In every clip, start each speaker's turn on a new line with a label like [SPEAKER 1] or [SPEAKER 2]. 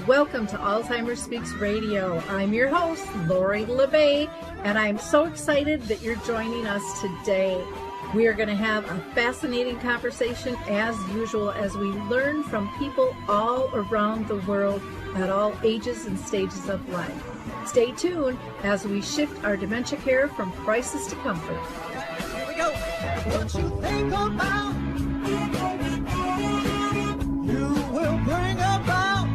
[SPEAKER 1] Welcome to Alzheimer Speaks Radio. I'm your host, Lori LeBay, and I'm so excited that you're joining us today. We are going to have a fascinating conversation as usual as we learn from people all around the world at all ages and stages of life. Stay tuned as we shift our dementia care from crisis to comfort.
[SPEAKER 2] Here we go. What you think about, you will bring about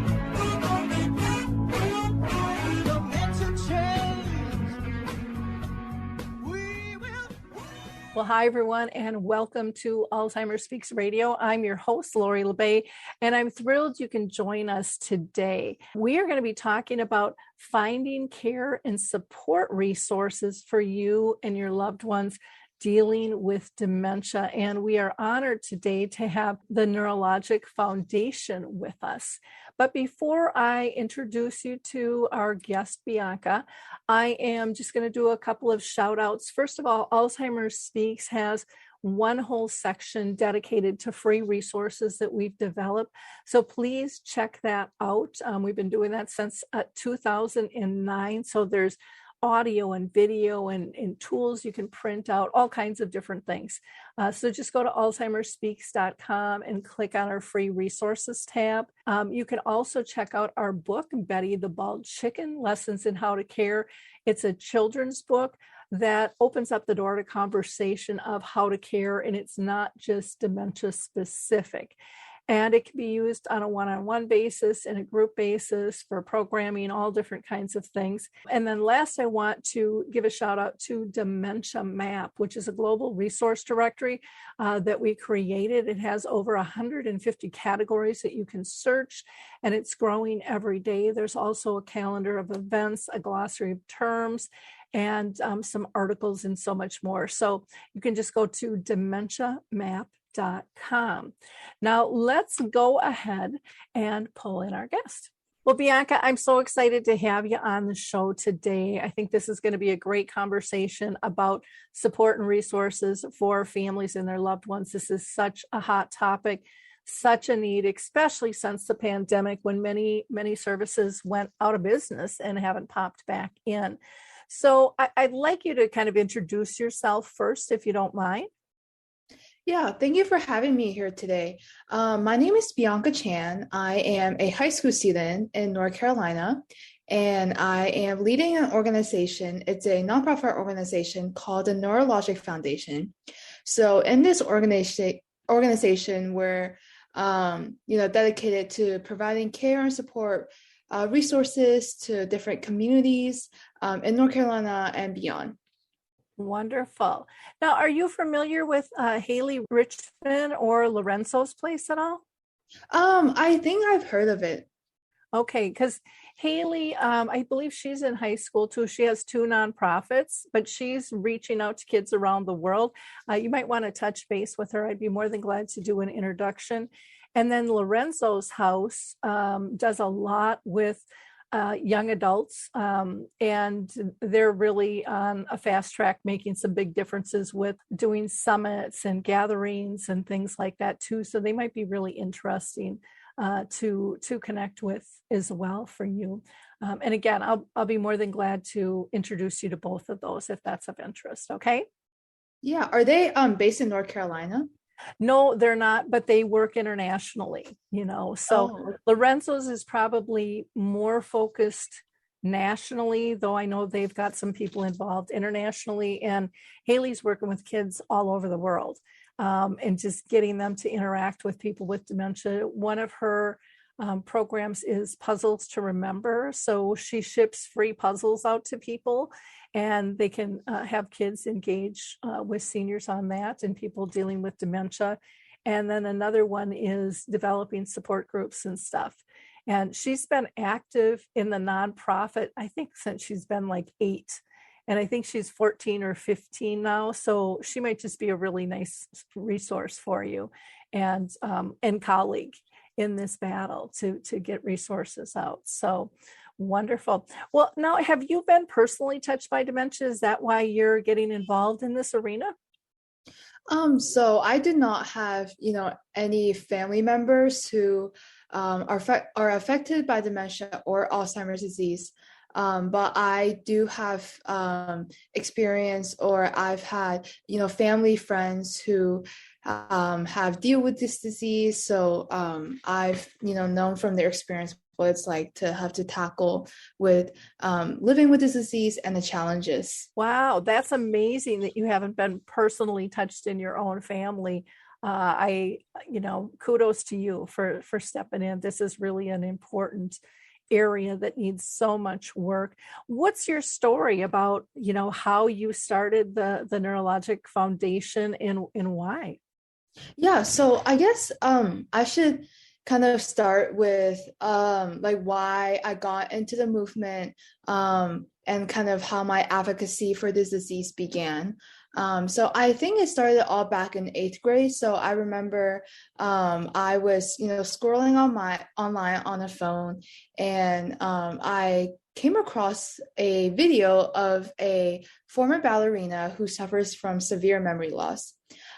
[SPEAKER 2] dementia change. We will.
[SPEAKER 1] Well, hi, everyone, and welcome to Alzheimer Speaks Radio. I'm your host, Lori LeBay, and I'm thrilled you can join us today. We are going to be talking about finding care and support resources for you and your loved ones dealing with dementia. And we are honored today to have the NeuroLOGIC Foundation with us. But before I introduce you to our guest, Bianca, I am just going to do a couple of shout outs. First of all, Alzheimer Speaks has one whole section dedicated to free resources that we've developed. So please check that out. We've been doing that since 2009. So there's audio and video and tools you can print out, all kinds of different things. So just go to alzheimerspeaks.com and click on our free resources tab. You can also check out our book, Betty the Bald Chicken, Lessons in How to Care. It's a children's book that opens up the door to conversation of how to care, and it's not just dementia specific. And it can be used on a one-on-one basis, and a group basis for programming, all different kinds of things. And then last, I want to give a shout out to Dementia Map, which is a global resource directory that we created. It has over 150 categories that you can search, and it's growing every day. There's also a calendar of events, a glossary of terms, and some articles and so much more. So you can just go to dementiamap.com. Now let's go ahead and pull in our guest. Well, Bianca, I'm so excited to have you on the show today. I think this is going to be a great conversation about support and resources for families and their loved ones. This is such a hot topic, such a need, especially since the pandemic when many services went out of business and haven't popped back in. So I'd like you to kind of introduce yourself first, if you don't mind.
[SPEAKER 3] Yeah, thank you for having me here today. My name is Bianca Chan. I am a high school student in North Carolina, and I am leading an organization. It's a nonprofit organization called the NeuroLOGIC Foundation. So in this organization, we're dedicated to providing care and support resources to different communities in North Carolina and beyond.
[SPEAKER 1] Wonderful. Now, are you familiar with Haley Richmond or Lorenzo's place at all?
[SPEAKER 3] I think I've heard of it.
[SPEAKER 1] Okay, because Haley, I believe she's in high school too. She has two nonprofits, but she's reaching out to kids around the world. You might want to touch base with her. I'd be more than glad to do an introduction. And then Lorenzo's house does a lot with young adults, and they're really on a fast track, making some big differences with doing summits and gatherings and things like that too. So they might be really interesting to connect with as well for you. And again, I'll be more than glad to introduce you to both of those if that's of interest. Okay.
[SPEAKER 3] Yeah. Are they based in North Carolina?
[SPEAKER 1] No, they're not, but they work internationally, So Lorenzo's is probably more focused nationally, though I know they've got some people involved internationally. And Haley's working with kids all over the world and just getting them to interact with people with dementia. One of her programs is Puzzles to Remember. So she ships free puzzles out to people, and they can have kids engage with seniors on that and people dealing with dementia. And then another one is developing support groups and stuff. And she's been active in the nonprofit, I think, since she's been like 8. And I think she's 14 or 15 now. So she might just be a really nice resource for you and colleague in this battle to get resources out. So wonderful. Well, now, have you been personally touched by dementia? Is that why you're getting involved in this arena?
[SPEAKER 3] So I did not have, any family members who are affected by dementia or Alzheimer's disease. But I do have experience, or I've had, family friends who have dealt with this disease. So I've, known from their experience what it's like to have to tackle with living with this disease and the challenges.
[SPEAKER 1] Wow, that's amazing that you haven't been personally touched in your own family. Kudos to you for stepping in. This is really an important area that needs so much work. What's your story about, how you started the NeuroLOGIC Foundation and why?
[SPEAKER 3] Yeah, so I guess I should kind of start with like why I got into the movement and kind of how my advocacy for this disease began. So I think it started all back in 8th grade. So I remember I was, scrolling online on a phone, and I came across a video of a former ballerina who suffers from severe memory loss.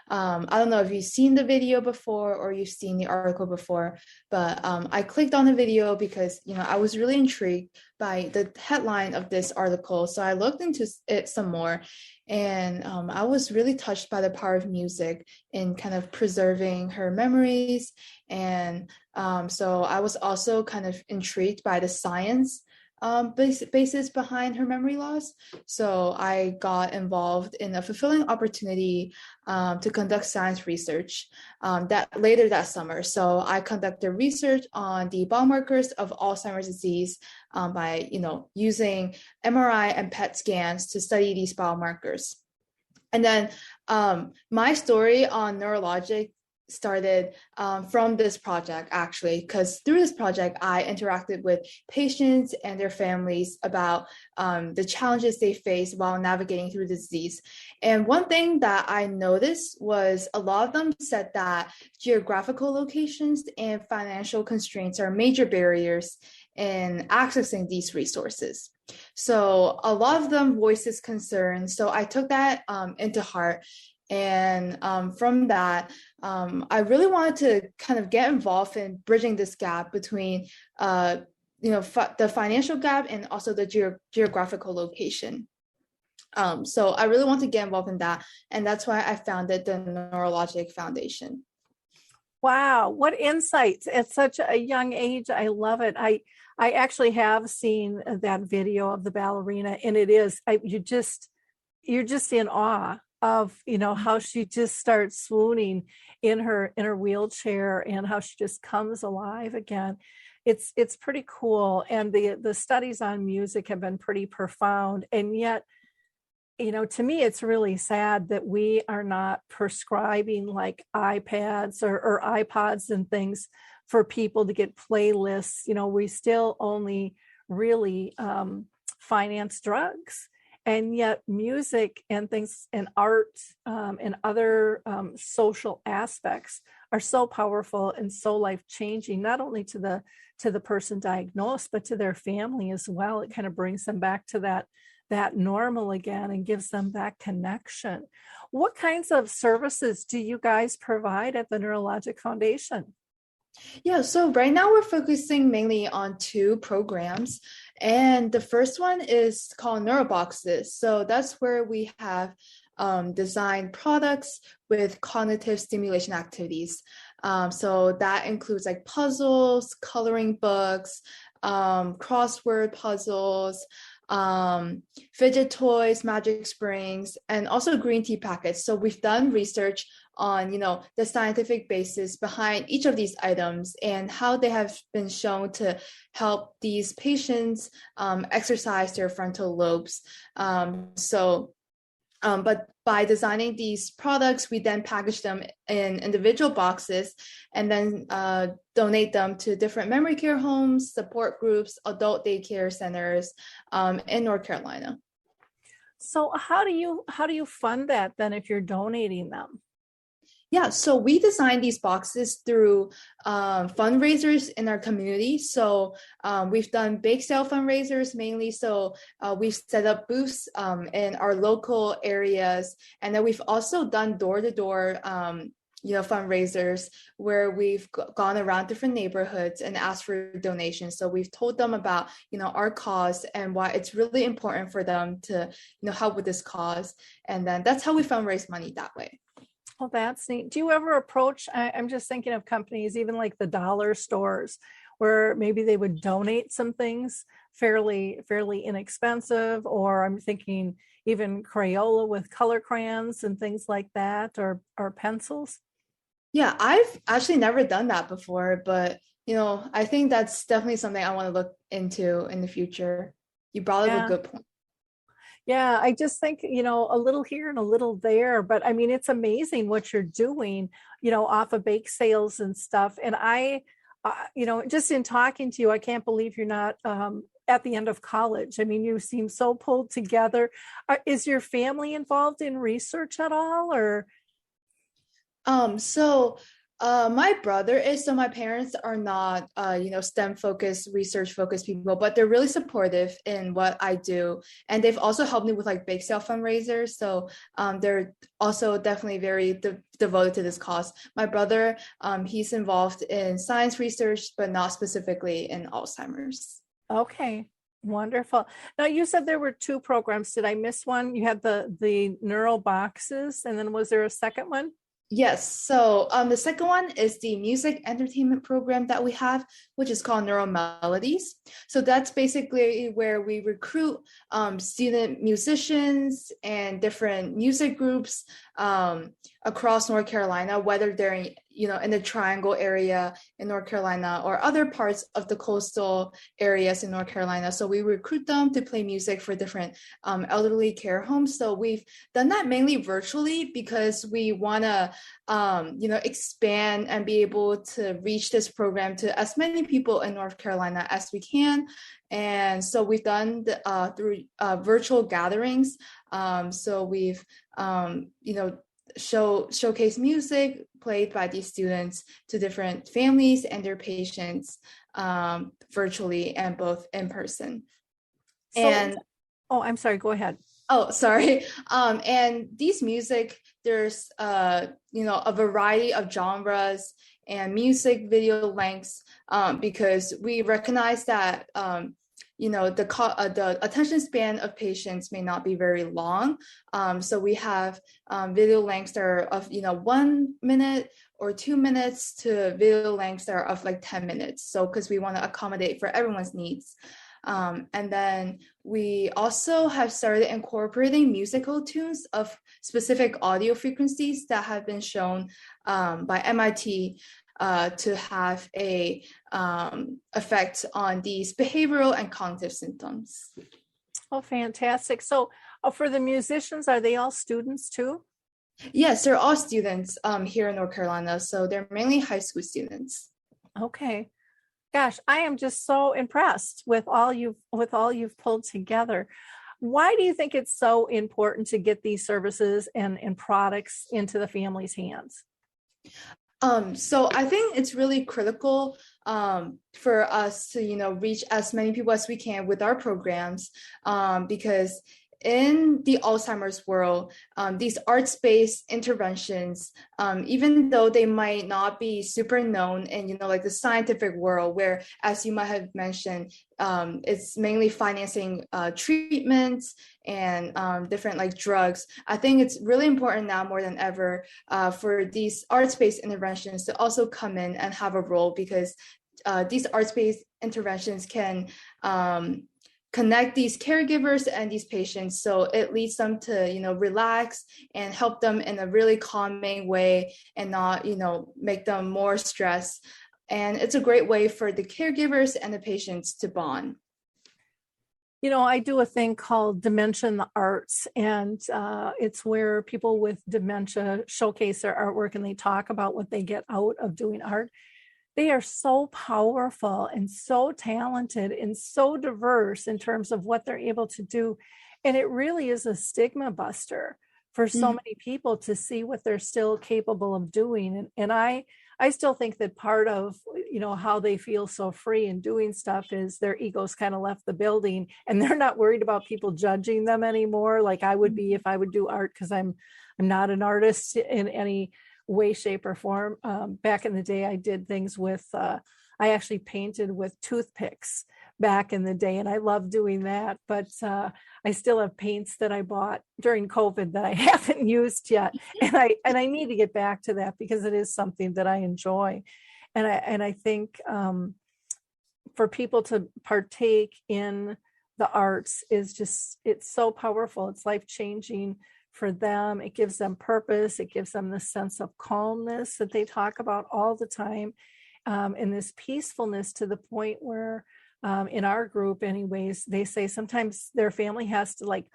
[SPEAKER 3] I don't know if you've seen the video before or you've seen the article before, but I clicked on the video because, I was really intrigued by the headline of this article. So I looked into it some more, and I was really touched by the power of music in kind of preserving her memories. And so I was also kind of intrigued by the science basis behind her memory loss. So I got involved in a fulfilling opportunity to conduct science research later that summer. So I conducted research on the biomarkers of Alzheimer's disease by using MRI and PET scans to study these biomarkers. And then my story on NeuroLOGIC started from this project, actually, because through this project, I interacted with patients and their families about the challenges they face while navigating through the disease. And one thing that I noticed was a lot of them said that geographical locations and financial constraints are major barriers in accessing these resources. So a lot of them voiced concern. So I took that into heart. And from that, I really wanted to kind of get involved in bridging this gap between, the financial gap and also the geographical location. So I really want to get involved in that. And that's why I founded the NeuroLOGIC Foundation.
[SPEAKER 1] Wow, what insights at such a young age. I love it. I actually have seen that video of the ballerina, and you're just in awe of how she just starts swooning in her wheelchair and how she just comes alive again. It's pretty cool, and the studies on music have been pretty profound. And yet, to me, it's really sad that we are not prescribing like iPads or iPods and things for people to get playlists. We still only really finance drugs. And yet music and things and art and other social aspects are so powerful and so life-changing, not only to the person diagnosed, but to their family as well. It kind of brings them back to that normal again and gives them that connection. What kinds of services do you guys provide at the NeuroLOGIC Foundation?
[SPEAKER 3] Yeah, so right now we're focusing mainly on 2 programs. And the first one is called NeuroBoxes. So that's where we have designed products with cognitive stimulation activities. So that includes like puzzles, coloring books, crossword puzzles, fidget toys, magic springs, and also green tea packets. So we've done research on, the scientific basis behind each of these items and how they have been shown to help these patients exercise their frontal lobes. But by designing these products, we then package them in individual boxes and then donate them to different memory care homes, support groups, adult daycare centers in North Carolina.
[SPEAKER 1] So how do you fund that then if you're donating them?
[SPEAKER 3] Yeah, so we designed these boxes through fundraisers in our community. So we've done bake sale fundraisers mainly. So we've set up booths in our local areas. And then we've also done door-to-door fundraisers where we've gone around different neighborhoods and asked for donations. So we've told them about, our cause and why it's really important for them to, help with this cause. And then that's how we fundraise money that way.
[SPEAKER 1] Oh, that's neat. Do you ever approach, I'm just thinking of companies, even like the dollar stores, where maybe they would donate some things fairly inexpensive, or I'm thinking even Crayola with color crayons and things like that, or pencils?
[SPEAKER 3] Yeah, I've actually never done that before, but I think that's definitely something I want to look into in the future. You brought up a good point.
[SPEAKER 1] Yeah, I just think, a little here and a little there, but I mean, it's amazing what you're doing, off of bake sales and stuff. And just in talking to you, I can't believe you're not at the end of college. I mean, you seem so pulled together. Is your family involved in research at all, or?
[SPEAKER 3] So my brother is, so my parents are not, STEM focused, research focused people, but they're really supportive in what I do. And they've also helped me with like bake sale fundraisers. So they're also definitely very devoted to this cause. My brother, he's involved in science research, but not specifically in Alzheimer's.
[SPEAKER 1] Okay. Wonderful. Now you said there were two programs. Did I miss one? You had the neural boxes, and then was there a second one?
[SPEAKER 3] Yes. So the second one is the music entertainment program that we have, which is called Neural Melodies. So that's basically where we recruit student musicians and different music groups across North Carolina, whether they're in the Triangle area in North Carolina or other parts of the coastal areas in North Carolina. So we recruit them to play music for different elderly care homes. So we've done that mainly virtually because we want to expand and be able to reach this program to as many people in North Carolina as we can. And so we've done through virtual gatherings. So we've showcase music played by these students to different families and their patients virtually and both in person.
[SPEAKER 1] I'm sorry, go ahead.
[SPEAKER 3] Oh, sorry. And these music, there's a variety of genres and music video lengths because we recognize that the attention span of patients may not be very long. So we have video lengths that are of 1 minute or 2 minutes to video lengths that are of like 10 minutes. So because we want to accommodate for everyone's needs. And then we also have started incorporating musical tunes of specific audio frequencies that have been shown by MIT to have a effect on these behavioral and cognitive symptoms.
[SPEAKER 1] Oh, fantastic. So for the musicians, are they all students too?
[SPEAKER 3] Yes, they're all students here in North Carolina. So they're mainly high school students.
[SPEAKER 1] Okay. Gosh, I am just so impressed with all you've pulled together. Why do you think it's so important to get these services and products into the family's hands?
[SPEAKER 3] So I think it's really critical for us to, reach as many people as we can with our programs because in the Alzheimer's world, these arts-based interventions, even though they might not be super known in, like the scientific world, where, as you might have mentioned, it's mainly financing treatments and different like drugs. I think it's really important now more than ever for these arts-based interventions to also come in and have a role because these arts-based interventions can connect these caregivers and these patients, so it leads them to relax and help them in a really calming way and not make them more stressed. And it's a great way for the caregivers and the patients to bond.
[SPEAKER 1] I do a thing called Dementia in the Arts, and it's where people with dementia showcase their artwork and they talk about what they get out of doing art. They are so powerful and so talented and so diverse in terms of what they're able to do. And it really is a stigma buster for so many people to see what they're still capable of doing. And I still think that part of, how they feel so free in doing stuff is their egos kind of left the building and they're not worried about people judging them anymore. Like I would be if I would do art, because I'm not an artist in any way, shape, or form. Back in the day, I did things with, I actually painted with toothpicks back in the day, and I love doing that. But I still have paints that I bought during COVID that I haven't used yet, and I need to get back to that because it is something that I enjoy, and I think for people to partake in the arts is just, it's so powerful. It's life-changing for them. It gives them purpose. It gives them the sense of calmness that they talk about all the time, and this peacefulness to the point where in our group anyways, they say sometimes their family has to like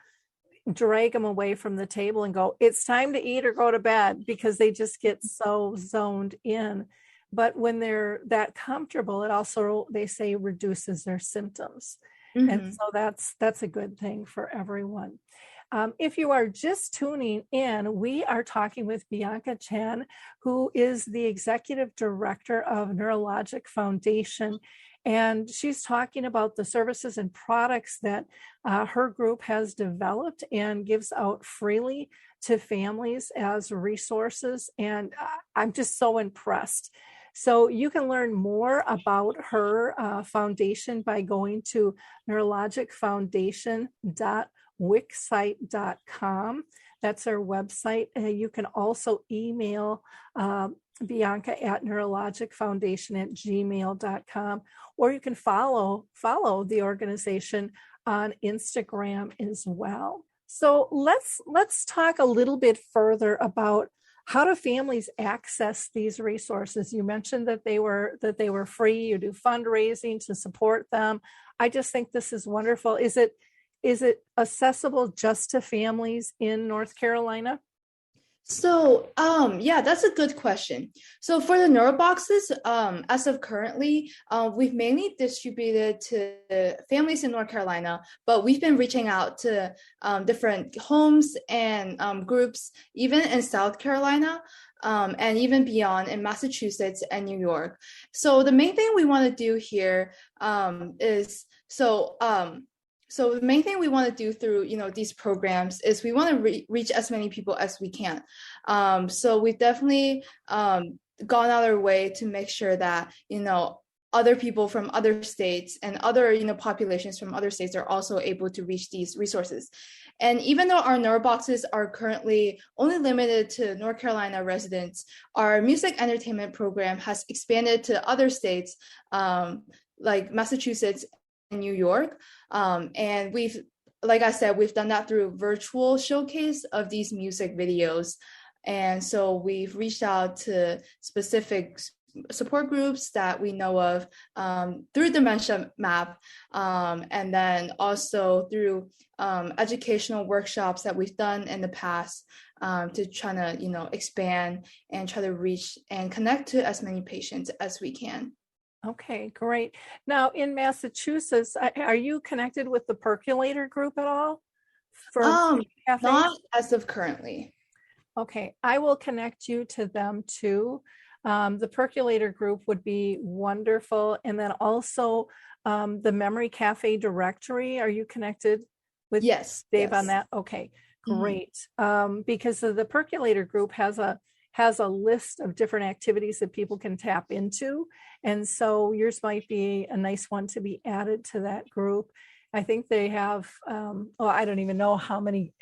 [SPEAKER 1] drag them away from the table and go, it's time to eat or go to bed, because they just get so zoned in. But when they're that comfortable, it also, they say, reduces their symptoms. And so that's a good thing for everyone. If you are just tuning in, we are talking with Bianca Chan, who is the executive director of NeuroLOGIC Foundation. And she's talking about the services and products that her group has developed and gives out freely to families as resources. And I'm just so impressed. So you can learn more about her foundation by going to neurologicfoundation.wixsite.com. That's our website. You can also email Bianca at neurologicfoundation@gmail.com, or you can follow the organization on Instagram as well. So let's talk a little bit further about how do families access these resources. You mentioned that they were free. You do fundraising to support them. I just think this is wonderful. Is it accessible just to families in North Carolina?
[SPEAKER 3] So, yeah, that's a good question. So for the NeuroBoxes, as of currently, we've mainly distributed to families in North Carolina, but we've been reaching out to different homes and groups, even in South Carolina, and even beyond in Massachusetts and New York. So the main thing we want to do here So the main thing we want to do through, these programs is we want to reach as many people as we can. So we've definitely gone out our way to make sure that, other people from other states and other, populations from other states are also able to reach these resources. And even though our NeuroBoxes are currently only limited to North Carolina residents, our music entertainment program has expanded to other states like Massachusetts and New York. And like I said, we've done that through virtual showcase of these music videos. And so we've reached out to specific support groups that we know of through Dementia Map, and then also through educational workshops that we've done in the past to try to, expand and try to reach and connect to as many patients as we can.
[SPEAKER 1] Okay, great. Now in Massachusetts, are you connected with the Percolator group at all?
[SPEAKER 3] Not as of currently.
[SPEAKER 1] Okay, I will connect you to them too. The Percolator group would be wonderful. And then also the Memory Cafe directory. Are you connected with Dave on that? Okay, great. Because the Percolator group has a list of different activities that people can tap into. And so yours might be a nice one to be added to that group. I think they have, I don't even know how many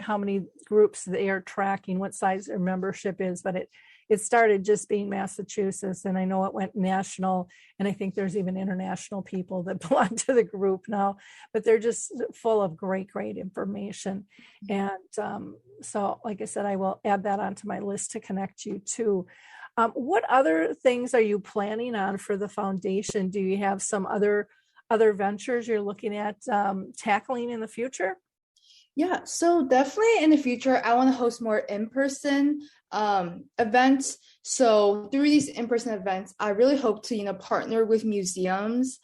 [SPEAKER 1] groups they are tracking, what size their membership is, but it started just being Massachusetts, and I know it went national, and I think there's even international people that belong to the group now, but they're just full of great information. And so, like I said, I will add that onto my list to connect you to. What other things are you planning on for the foundation? Do you have some other ventures you're looking at tackling in the future?
[SPEAKER 3] Yeah, so definitely in the future, I want to host more in-person events. So through these in-person events, I really hope to, partner with museums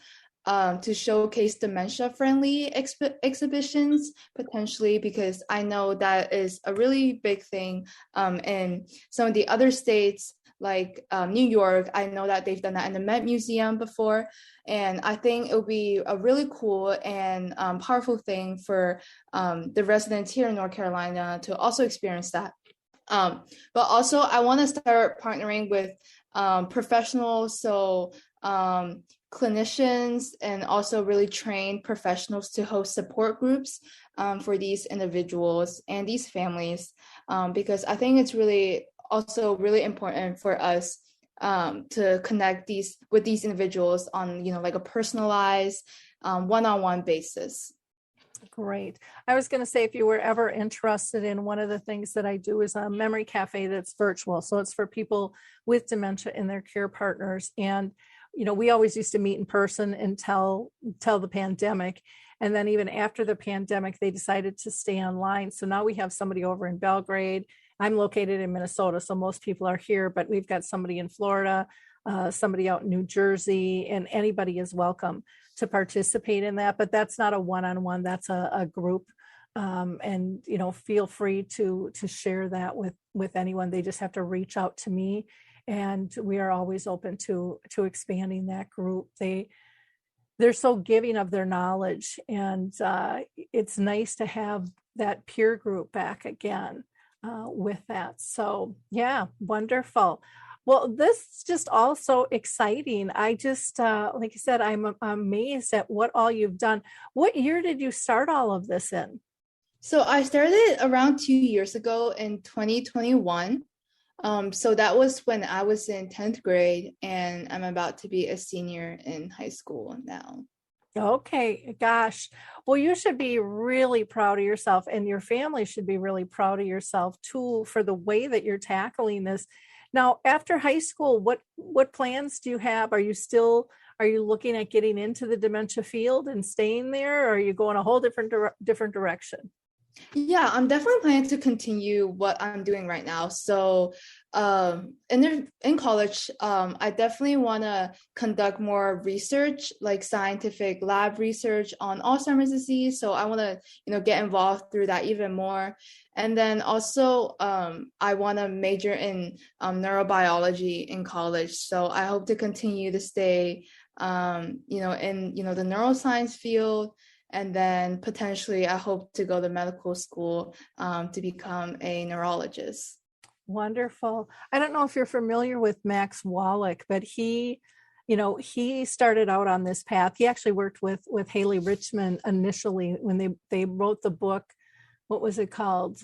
[SPEAKER 3] to showcase dementia-friendly exhibitions potentially, because I know that is a really big thing in some of the other states. Like New York, I know that they've done that in the Met Museum before. And I think it would be a really cool and powerful thing for the residents here in North Carolina to also experience that. But also I want to start partnering with professionals, so clinicians and also really trained professionals to host support groups for these individuals and these families, because I think it's really also really important for us to connect with these individuals on, like a personalized one-on-one basis.
[SPEAKER 1] Great. I was going to say, if you were ever interested in, one of the things that I do is a memory cafe that's virtual. So it's for people with dementia and their care partners. And, we always used to meet in person until the pandemic. And then even after the pandemic, they decided to stay online. So now we have somebody over in Belgrade. I'm located in Minnesota, so most people are here, but we've got somebody in Florida, somebody out in New Jersey, and anybody is welcome to participate in that. But that's not a one-on-one, that's a group. And feel free to share that with anyone. They just have to reach out to me, and we are always open to expanding that group. They're so giving of their knowledge, and it's nice to have that peer group back again with that. So yeah, wonderful. Well, this is just also exciting. I just, like I said, I'm amazed at what all you've done. What year did you start all of this in?
[SPEAKER 3] So I started around 2 years ago in 2021. So that was when I was in 10th grade, and I'm about to be a senior in high school now.
[SPEAKER 1] Okay, gosh. Well, you should be really proud of yourself, and your family should be really proud of yourself too, for the way that you're tackling this. Now, after high school, what plans do you have? Are you looking at getting into the dementia field and staying there, or are you going a whole different direction?
[SPEAKER 3] Yeah, I'm definitely planning to continue what I'm doing right now. So, in college, I definitely want to conduct more research, like scientific lab research on Alzheimer's disease. So I want to, get involved through that even more. And then also, I want to major in neurobiology in college. So I hope to continue to stay, in the neuroscience field. And then potentially, I hope to go to medical school to become a neurologist.
[SPEAKER 1] Wonderful. I don't know if you're familiar with Max Wallach, but he started out on this path. He actually worked with Haley Richmond initially when they wrote the book. What was it called?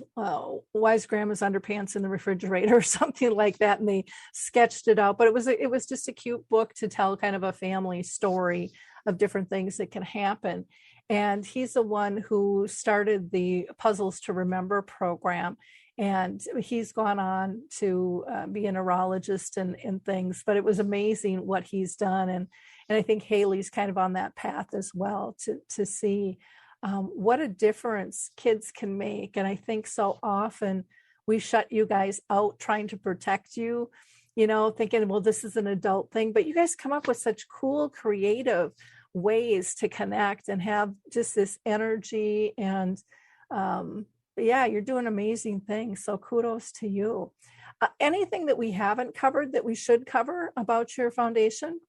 [SPEAKER 1] Wise Grandma's Underpants in the Refrigerator, or something like that. And they sketched it out. But it was just a cute book to tell kind of a family story of different things that can happen. And he's the one who started the Puzzles to Remember program. And he's gone on to be a neurologist and things, but it was amazing what he's done. And I think Haley's kind of on that path as well to see what a difference kids can make. And I think so often we shut you guys out trying to protect you, thinking, well, this is an adult thing, but you guys come up with such cool, creative ways to connect and have just this energy. And yeah, you're doing amazing things. So kudos to you. Anything that we haven't covered that we should cover about your foundation?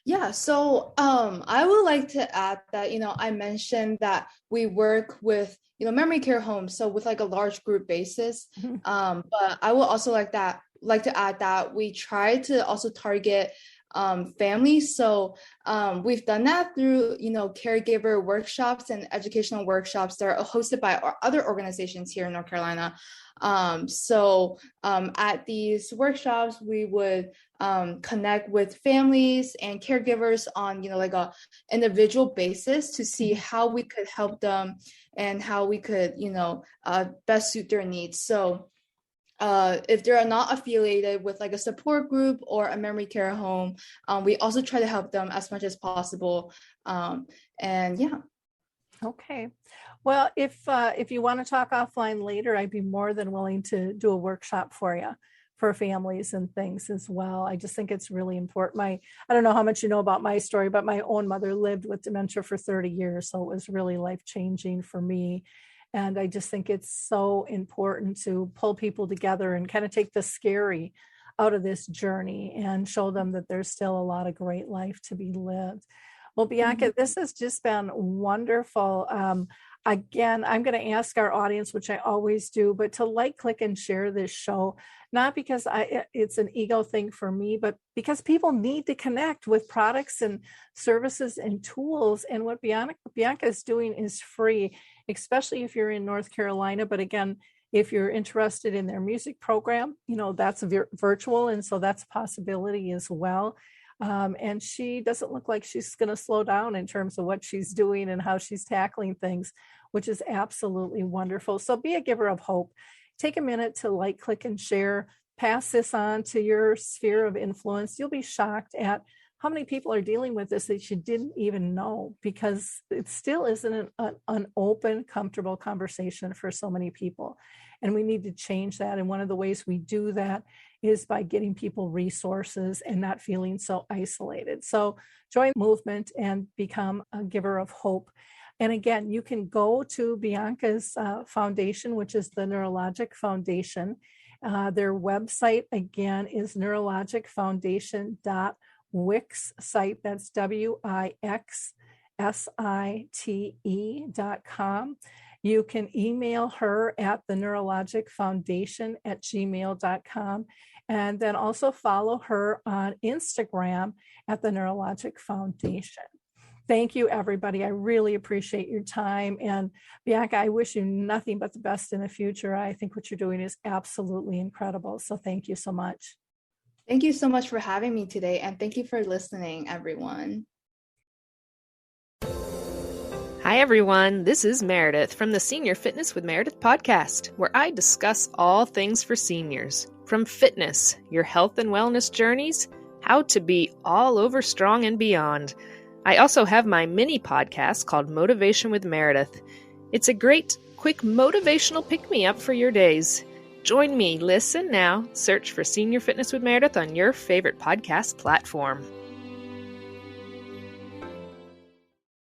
[SPEAKER 3] Yeah, so I would like to add that, I mentioned that we work with, memory care homes, so with like a large group basis. But I would also like to add that we try to also target families. So we've done that through, caregiver workshops and educational workshops that are hosted by other organizations here in North Carolina. So at these workshops, we would connect with families and caregivers on, like a individual basis to see how we could help them and how we could, best suit their needs. So if they're not affiliated with like a support group or a memory care home, we also try to help them as much as possible. And yeah.
[SPEAKER 1] Okay. Well, if you want to talk offline later, I'd be more than willing to do a workshop for you for families and things as well. I just think it's really important. I don't know how much you know about my story, but my own mother lived with dementia for 30 years. So it was really life-changing for me. And I just think it's so important to pull people together and kind of take the scary out of this journey and show them that there's still a lot of great life to be lived. Well, Bianca, this has just been wonderful. Again, I'm going to ask our audience, which I always do, but to like, click, and share this show, not because it's an ego thing for me, but because people need to connect with products and services and tools. And what Bianca is doing is free, especially if you're in North Carolina. But again, if you're interested in their music program, that's virtual. And so that's a possibility as well. And she doesn't look like she's going to slow down in terms of what she's doing and how she's tackling things, which is absolutely wonderful. So be a giver of hope. Take a minute to like, click, and share. Pass this on to your sphere of influence. You'll be shocked at how many people are dealing with this that you didn't even know, because it still isn't an open, comfortable conversation for so many people. And we need to change that. And one of the ways we do that is by getting people resources and not feeling so isolated. So join the movement and become a giver of hope. And again, you can go to Bianca's foundation, which is the NeuroLOGIC Foundation. Their website, again, is neurologicfoundation.wix site. That's WIXSITE.com. You can email her at the neurologicfoundation@gmail.com. And then also follow her on Instagram at the NeuroLOGIC Foundation. Thank you, everybody. I really appreciate your time. And Bianca, I wish you nothing but the best in the future. I think what you're doing is absolutely incredible. So thank you so much.
[SPEAKER 3] Thank you so much for having me today. And thank you for listening, everyone.
[SPEAKER 4] Hi, everyone. This is Meredith from the Senior Fitness with Meredith podcast, where I discuss all things for seniors, from fitness, your health and wellness journeys, how to be all over strong and beyond. I also have my mini podcast called Motivation with Meredith. It's a great, quick motivational pick-me-up for your days. Join me, listen now, search for Senior Fitness with Meredith on your favorite podcast platform.